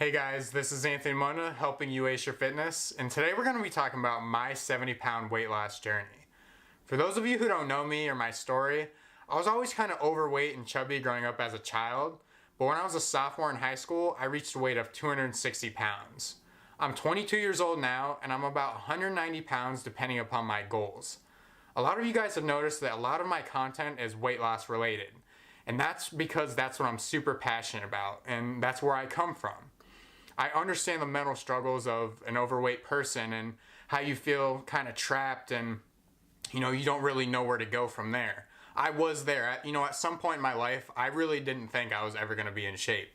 Hey guys, this is Anthony Mona helping you ace your fitness, and today we're going to be talking about my 70-pound weight loss journey. For those of you who don't know me or my story, I was always kind of overweight and chubby growing up as a child, but when I was a sophomore in high school, I reached a weight of 260 pounds. I'm 22 years old now, and I'm about 190 pounds depending upon my goals. A lot of you guys have noticed that a lot of my content is weight loss related, and that's because that's what I'm super passionate about, and that's where I come from. I understand the mental struggles of an overweight person and how you feel kind of trapped and you don't really know where to go from there. I was there. At some point in my life, I really didn't think I was ever going to be in shape.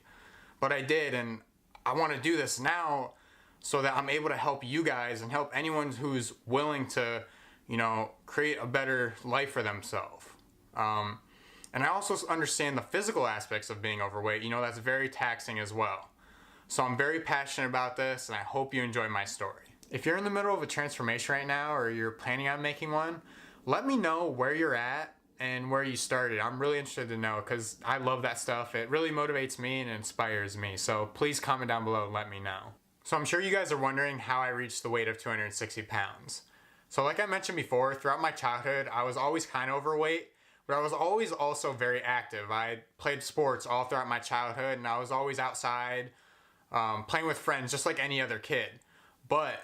But I did, and I want to do this now so that I'm able to help you guys and help anyone who's willing to, create a better life for themselves. And I also understand the physical aspects of being overweight. That's very taxing as well. So I'm very passionate about this, and I hope you enjoy my story. If you're in the middle of a transformation right now, or you're planning on making one, let me know where you're at and where you started. I'm really interested to know because I love that stuff. It really motivates me and inspires me. So please comment down below and let me know. So I'm sure you guys are wondering how I reached the weight of 260 pounds. So like I mentioned before, throughout my childhood, I was always kind of overweight, but I was always also very active. I played sports all throughout my childhood, and I was always outside, playing with friends just like any other kid. But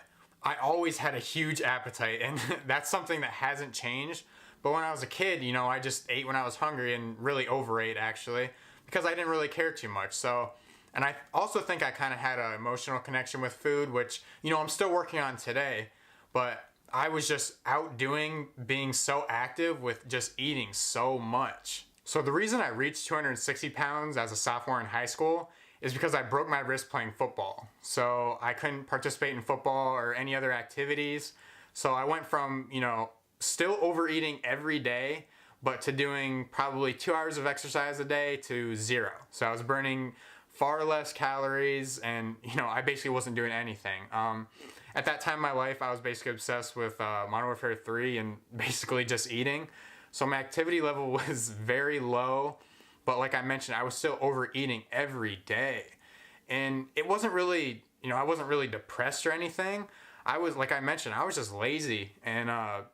I always had a huge appetite, and that's something that hasn't changed. But when I was a kid, I just ate when I was hungry and really overate actually because I didn't really care too much. So, and I also think I kind of had an emotional connection with food, which, I'm still working on today. But I was just outdoing being so active with just eating so much. So the reason I reached 260 pounds as a sophomore in high school is because I broke my wrist playing football. So I couldn't participate in football or any other activities. So I went from, still overeating every day, but to doing probably 2 hours of exercise a day to 0. So I was burning far less calories, and, I basically wasn't doing anything. At that time in my life, I was basically obsessed with Modern Warfare 3 and basically just eating. So my activity level was very low. But like I mentioned, I was still overeating every day. And it wasn't really, I wasn't really depressed or anything. I was, like I mentioned, I was just lazy. And I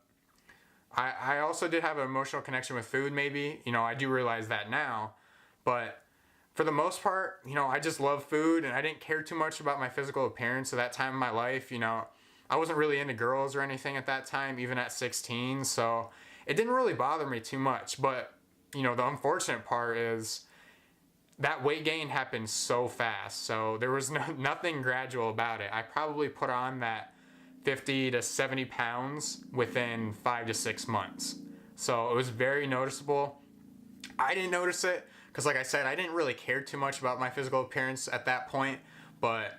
also did have an emotional connection with food maybe. I do realize that now. But for the most part, I just love food, and I didn't care too much about my physical appearance at that time in my life. I wasn't really into girls or anything at that time, even at 16. So it didn't really bother me too much. But the unfortunate part is that weight gain happened so fast. So there was nothing gradual about it. I probably put on that 50 to 70 pounds within 5 to 6 months. So it was very noticeable. I didn't notice it because, like I said, I didn't really care too much about my physical appearance at that point. But,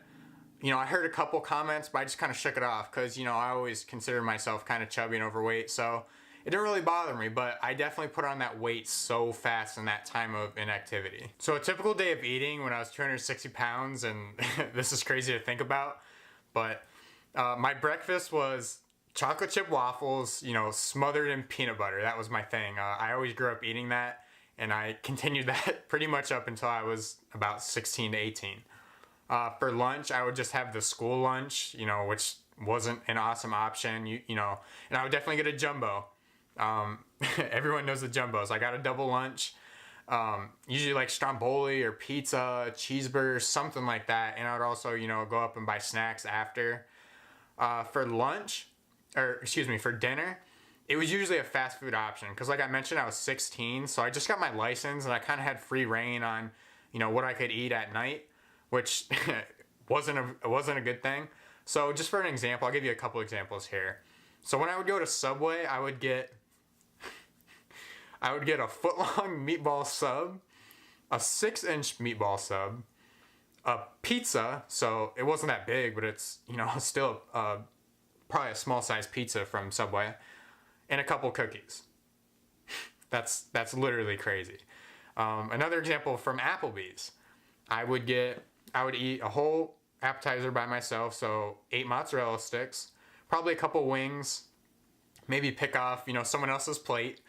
I heard a couple comments, but I just kind of shook it off because, I always considered myself kind of chubby and overweight. So it didn't really bother me, but I definitely put on that weight so fast in that time of inactivity. So a typical day of eating when I was 260 pounds, and this is crazy to think about, but my breakfast was chocolate chip waffles, smothered in peanut butter. That was my thing. I always grew up eating that, and I continued that pretty much up until I was about 16 to 18. For lunch, I would just have the school lunch, which wasn't an awesome option, and I would definitely get a jumbo. Everyone knows the jumbos. I got a double lunch, usually like stromboli or pizza, cheeseburger, something like that. And I would also, go up and buy snacks after. For dinner, it was usually a fast food option. Cause like I mentioned, I was 16, so I just got my license and I kind of had free reign on, what I could eat at night, which wasn't a good thing. So just for an example, I'll give you a couple examples here. So when I would go to Subway, I would get a foot-long meatball sub, a 6-inch meatball sub, a pizza, so it wasn't that big, but it's, still probably a small-sized pizza from Subway, and a couple cookies. That's literally crazy. Another example from Applebee's. I would eat a whole appetizer by myself, so 8 mozzarella sticks, probably a couple wings, maybe pick off, someone else's plate,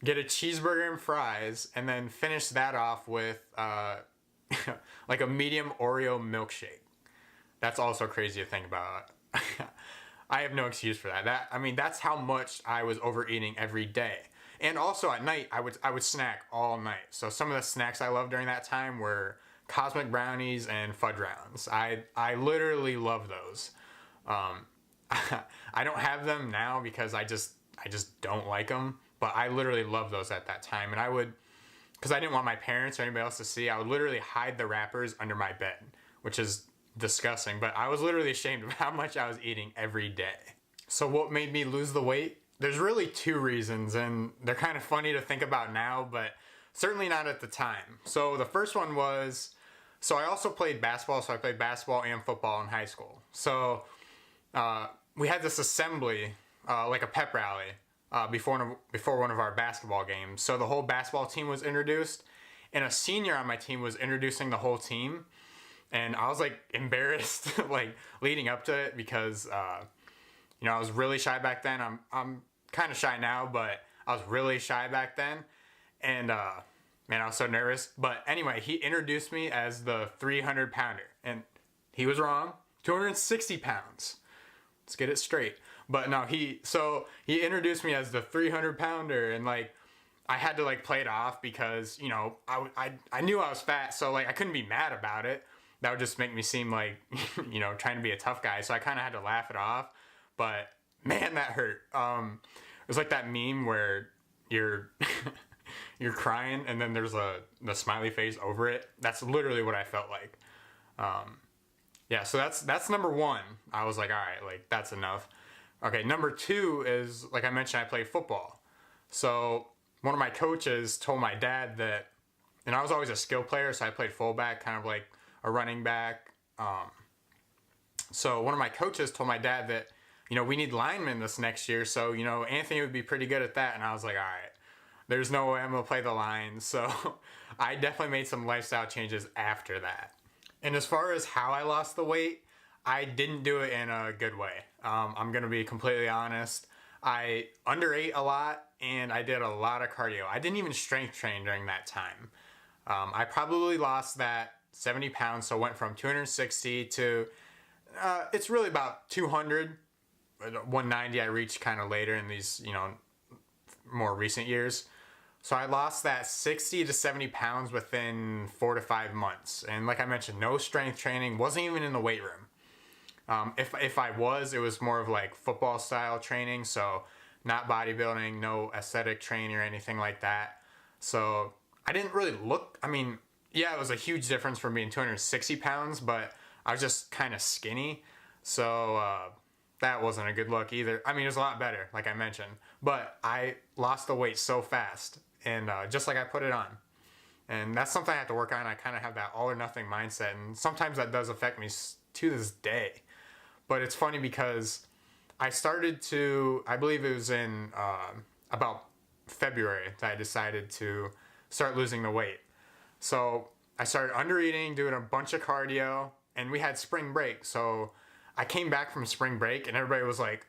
get a cheeseburger and fries, and then finish that off with like a medium Oreo milkshake. That's also crazy to think about. I have no excuse for that. I mean, that's how much I was overeating every day. And also at night, I would snack all night. So some of the snacks I loved during that time were cosmic brownies and fudge rounds. I literally love those. Um, I don't have them now because I just don't like them. But I literally loved those at that time, and I would, because I didn't want my parents or anybody else to see, I would literally hide the wrappers under my bed, which is disgusting. But I was literally ashamed of how much I was eating every day. So what made me lose the weight? There's really two reasons, and they're kind of funny to think about now, but certainly not at the time. So the first one was, so I also played basketball, so I played basketball and football in high school. So we had this assembly, like a pep rally, before one of our basketball games. So the whole basketball team was introduced, and a senior on my team was introducing the whole team. And I was like embarrassed, like leading up to it because, I was really shy back then. I'm kind of shy now, but I was really shy back then. And, man, I was so nervous. But anyway, he introduced me as the 300 pounder, and he was wrong. 260 pounds. Let's get it straight. But no, he introduced me as the 300 pounder, and like I had to like play it off because I knew I was fat, so like I couldn't be mad about it. That would just make me seem like trying to be a tough guy. So I kind of had to laugh it off. But man, that hurt. It was like that meme where you're you're crying and then there's the smiley face over it. That's literally what I felt like. Yeah, so that's number one. I was like, all right, like that's enough. Okay, number two is, like I mentioned, I played football. So one of my coaches told my dad that, and I was always a skill player, so I played fullback, kind of like a running back. So one of my coaches told my dad that, we need linemen this next year, so, Anthony would be pretty good at that. And I was like, all right, there's no way I'm going to play the line. So I definitely made some lifestyle changes after that. And as far as how I lost the weight, I didn't do it in a good way. I'm going to be completely honest. I underate a lot and I did a lot of cardio. I didn't even strength train during that time. I probably lost that 70 pounds, so went from 260 to, it's really about 200. 190 I reached kind of later in these, more recent years. So I lost that 60 to 70 pounds within 4 to 5 months. And like I mentioned, no strength training, wasn't even in the weight room. If I was, it was more of like football style training, so not bodybuilding, no aesthetic training or anything like that. So I didn't really look, yeah, it was a huge difference from being 260 pounds, but I was just kind of skinny. So that wasn't a good look either. It was a lot better, like I mentioned, but I lost the weight so fast, and just like I put it on. And that's something I have to work on. I kind of have that all or nothing mindset, and sometimes that does affect me to this day. But it's funny because I started to, I believe it was in about February that I decided to start losing the weight. So I started undereating, doing a bunch of cardio, and we had spring break. So I came back from spring break and everybody was like,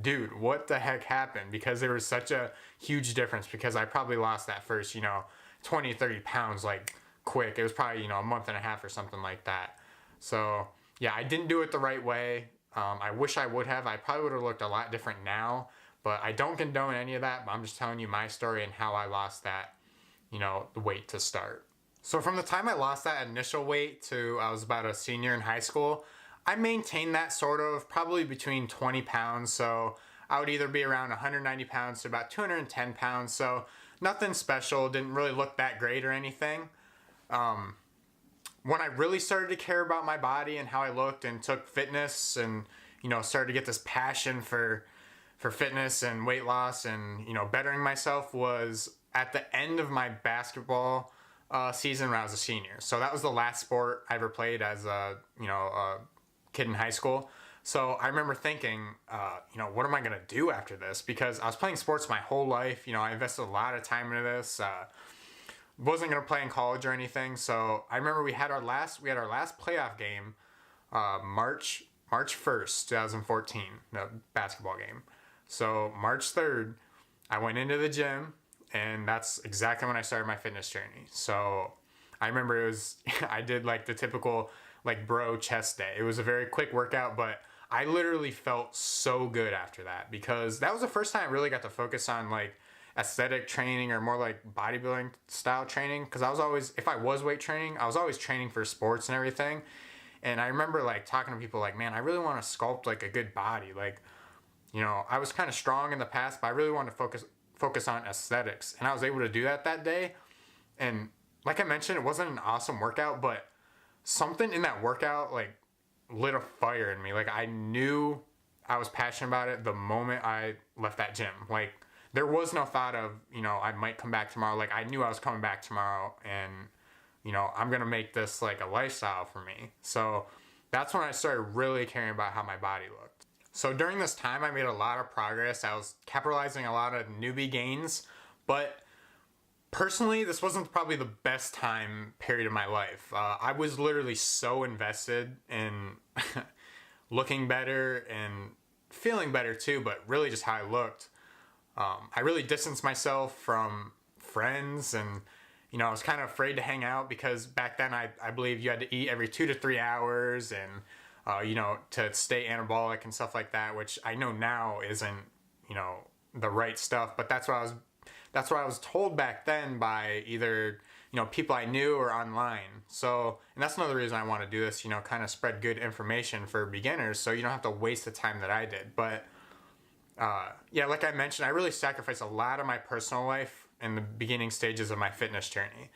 dude, what the heck happened? Because there was such a huge difference, because I probably lost that first, 20, 30 pounds like quick. It was probably, a month and a half or something like that. So yeah, I didn't do it the right way. I wish I would have. I probably would have looked a lot different now, but I don't condone any of that. But I'm just telling you my story and how I lost that, the weight to start. So from the time I lost that initial weight to I was about a senior in high school, I maintained that sort of probably between 20 pounds. So I would either be around 190 pounds to about 210 pounds. So nothing special, didn't really look that great or anything. When I really started to care about my body and how I looked and took fitness and, started to get this passion for fitness and weight loss and, bettering myself, was at the end of my basketball season when I was a senior. So that was the last sport I ever played as a kid in high school. So I remember thinking, what am I going to do after this? Because I was playing sports my whole life. I invested a lot of time into this. Wasn't going to play in college or anything. So I remember we had our last playoff game, March 1st, 2014, the basketball game. So March 3rd, I went into the gym, and that's exactly when I started my fitness journey. So I remember it was, I did like the typical like bro chest day. It was a very quick workout, but I literally felt so good after that because that was the first time I really got to focus on like aesthetic training or more like bodybuilding style training. Cause I was always, if I was weight training, I was always training for sports and everything. And I remember like talking to people like, man, I really want to sculpt like a good body. Like, you know, I was kind of strong in the past, but I really wanted to focus on aesthetics. And I was able to do that day. And like I mentioned, it wasn't an awesome workout, but something in that workout like lit a fire in me. Like I knew I was passionate about it the moment I left that gym. Like there was no thought of, you know, I might come back tomorrow. Like I knew I was coming back tomorrow and, you know, I'm going to make this like a lifestyle for me. So that's when I started really caring about how my body looked. So during this time, I made a lot of progress. I was capitalizing a lot of newbie gains, but personally, this wasn't probably the best time period of my life. I was literally so invested in looking better and feeling better too, but really just how I looked. I really distanced myself from friends and, you know, I was kind of afraid to hang out because back then I believe you had to eat every 2 to 3 hours and, you know, to stay anabolic and stuff like that, which I know now isn't, you know, the right stuff, but that's what I was told back then by either, you know, people I knew or online. So, and that's another reason I want to do this, you know, kind of spread good information for beginners so you don't have to waste the time that I did. But, yeah, like I mentioned, I really sacrificed a lot of my personal life in the beginning stages of my fitness journey.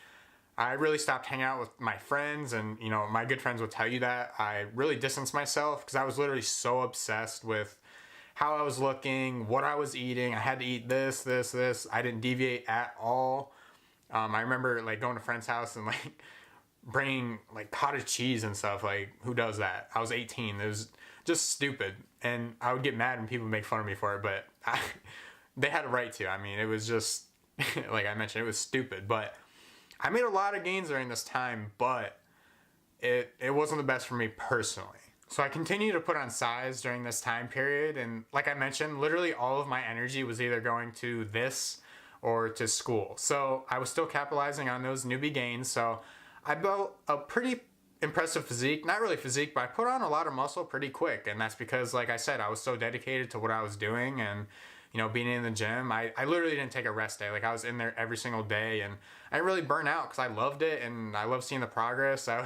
I really stopped hanging out with my friends and, you know, my good friends will tell you that. I really distanced myself because I was literally so obsessed with how I was looking, what I was eating. I had to eat this. I didn't deviate at all. I remember like going to a friend's house and like bringing like cottage cheese and stuff. Like who does that? I was 18. It was just stupid. And I would get mad when people would make fun of me for it, but they had a right to. I mean, it was just, like I mentioned, it was stupid. But I made a lot of gains during this time, but it wasn't the best for me personally. So I continued to put on size during this time period, and like I mentioned, literally all of my energy was either going to this or to school. So I was still capitalizing on those newbie gains, so I built a pretty impressive physique. Not really physique, but I put on a lot of muscle pretty quick, and that's because, like I said, I was so dedicated to what I was doing and, you know, being in the gym. I literally didn't take a rest day. Like I was in there every single day, and I didn't really burn out because I loved it, and I loved seeing the progress. I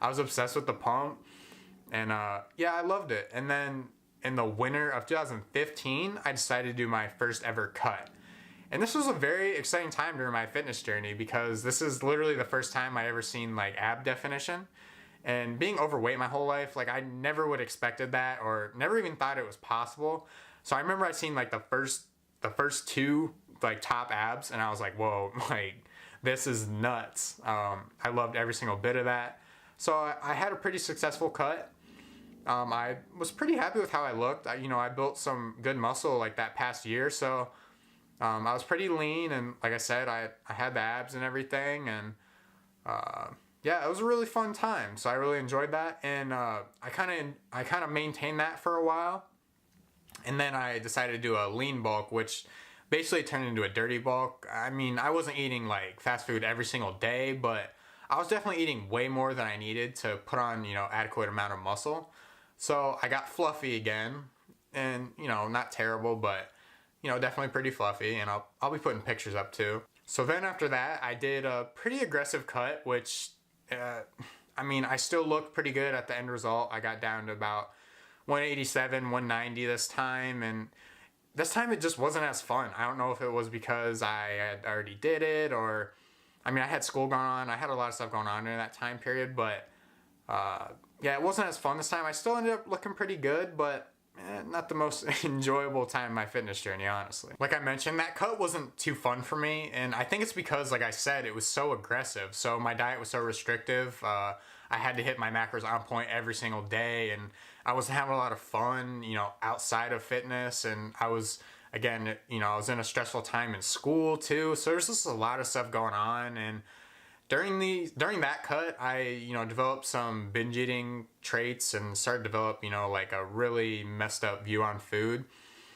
was obsessed with the pump. And yeah, I loved it. And then in the winter of 2015, I decided to do my first ever cut. And this was a very exciting time during my fitness journey because this is literally the first time I ever seen like ab definition. And being overweight my whole life, like I never would have expected that or never even thought it was possible. So I remember I seen like the first two like top abs and I was like, whoa, like this is nuts. I loved every single bit of that. So I had a pretty successful cut. I was pretty happy with how I looked. I built some good muscle like that past year, so I was pretty lean, and like I said, I had the abs and everything, and yeah, it was a really fun time. So I really enjoyed that, and I kind of maintained that for a while, and then I decided to do a lean bulk, which basically turned into a dirty bulk. I mean, I wasn't eating like fast food every single day, but I was definitely eating way more than I needed to put on, you know, adequate amount of muscle. So I got fluffy again, and, you know, not terrible, but, you know, definitely pretty fluffy, and I'll be putting pictures up too. So then after that, I did a pretty aggressive cut, which, I mean, I still looked pretty good at the end result. I got down to about 187, 190 this time, and this time it just wasn't as fun. I don't know if it was because I had already did it, or, I mean, I had school going on. I had a lot of stuff going on during that time period, but yeah, it wasn't as fun this time. I still ended up looking pretty good, but not the most enjoyable time in my fitness journey, honestly. Like I mentioned, that cut wasn't too fun for me, and I think it's because, like I said, it was so aggressive. So my diet was so restrictive. I had to hit my macros on point every single day, and I wasn't having a lot of fun, you know, outside of fitness, and I was, again, you know, I was in a stressful time in school too, so there's just a lot of stuff going on, and during that cut, I, you know, developed some binge eating traits and started to develop, you know, like a really messed up view on food.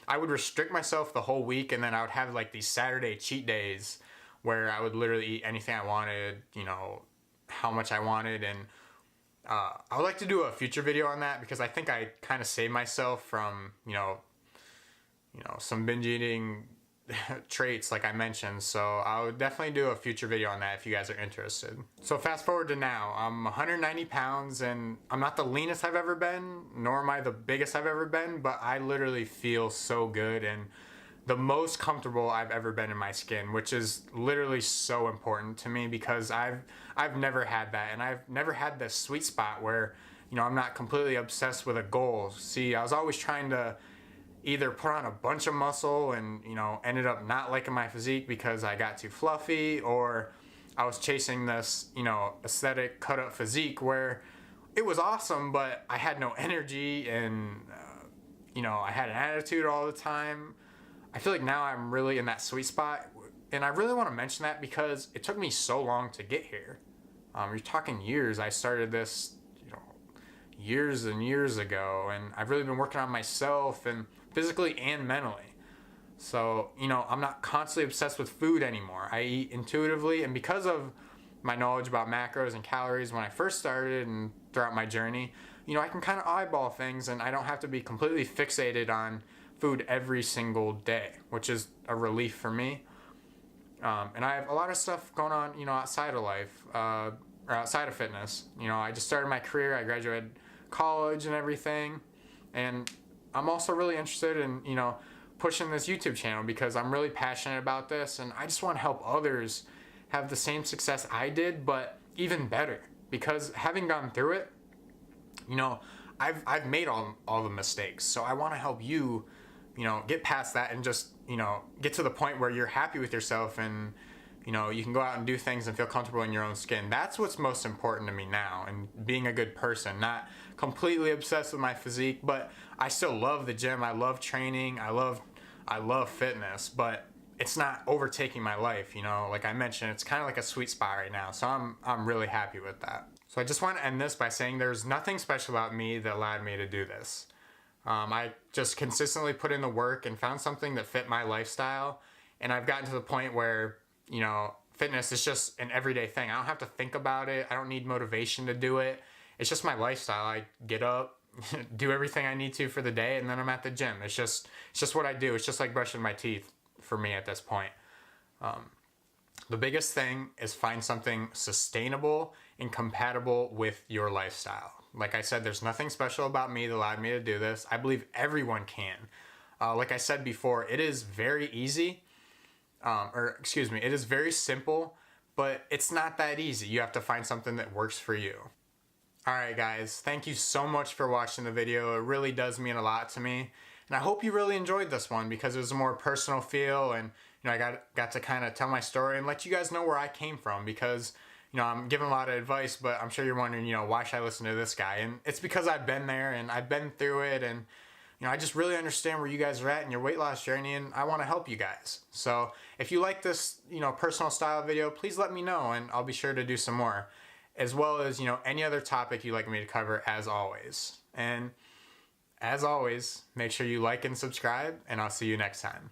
I would restrict myself the whole week, and then I would have like these Saturday cheat days where I would literally eat anything I wanted, you know, how much I wanted, and I would like to do a future video on that because I think I kind of saved myself from, some binge eating traits like I mentioned. So I would definitely do a future video on that if you guys are interested. So fast forward to now, I'm 190 pounds and I'm not the leanest I've ever been, nor am I the biggest I've ever been, but I literally feel so good and the most comfortable I've ever been in my skin, which is literally so important to me because I've never had that, and I've never had this sweet spot where, I'm not completely obsessed with a goal. See, I was always trying to either put on a bunch of muscle and, ended up not liking my physique because I got too fluffy, or I was chasing this, aesthetic cut up physique where it was awesome, but I had no energy and, I had an attitude all the time. I feel like now I'm really in that sweet spot, and I really want to mention that because it took me so long to get here. You're talking years. I started this, years and years ago, and I've really been working on myself and physically and mentally. So, I'm not constantly obsessed with food anymore. I eat intuitively, and because of my knowledge about macros and calories when I first started and throughout my journey, I can kind of eyeball things, and I don't have to be completely fixated on food every single day, which is a relief for me. And I have a lot of stuff going on, outside of life, or outside of fitness. I just started my career, I graduated college and everything, and I'm also really interested in, pushing this YouTube channel because I'm really passionate about this, and I just want to help others have the same success I did, but even better. Because having gone through it, I've made all the mistakes, so I want to help you, get past that and just, get to the point where you're happy with yourself and, you can go out and do things and feel comfortable in your own skin. That's what's most important to me now, and being a good person, not completely obsessed with my physique, but I still love the gym. I love training. I love fitness, but it's not overtaking my life. Like I mentioned, it's kind of like a sweet spot right now. So I'm really happy with that. So I just want to end this by saying there's nothing special about me that allowed me to do this. I just consistently put in the work and found something that fit my lifestyle. And I've gotten to the point where, fitness is just an everyday thing. I don't have to think about it. I don't need motivation to do it. It's just my lifestyle. I get up, do everything I need to for the day, and then I'm at the gym. It's just what I do. It's just like brushing my teeth for me at this point. The biggest thing is find something sustainable and compatible with your lifestyle. Like I said, there's nothing special about me that allowed me to do this. I believe everyone can. Like I said before, it is very easy, it is very simple, but it's not that easy. You have to find something that works for you. Alright guys, thank you so much for watching the video. It really does mean a lot to me. And I hope you really enjoyed this one because it was a more personal feel, and I got to kind of tell my story and let you guys know where I came from because I'm giving a lot of advice, but I'm sure you're wondering, why should I listen to this guy? And it's because I've been there and I've been through it, and I just really understand where you guys are at in your weight loss journey, and I want to help you guys. So if you like this, personal style video, please let me know, and I'll be sure to do some more, as well as, any other topic you'd like me to cover, as always. And as always, make sure you like and subscribe, and I'll see you next time.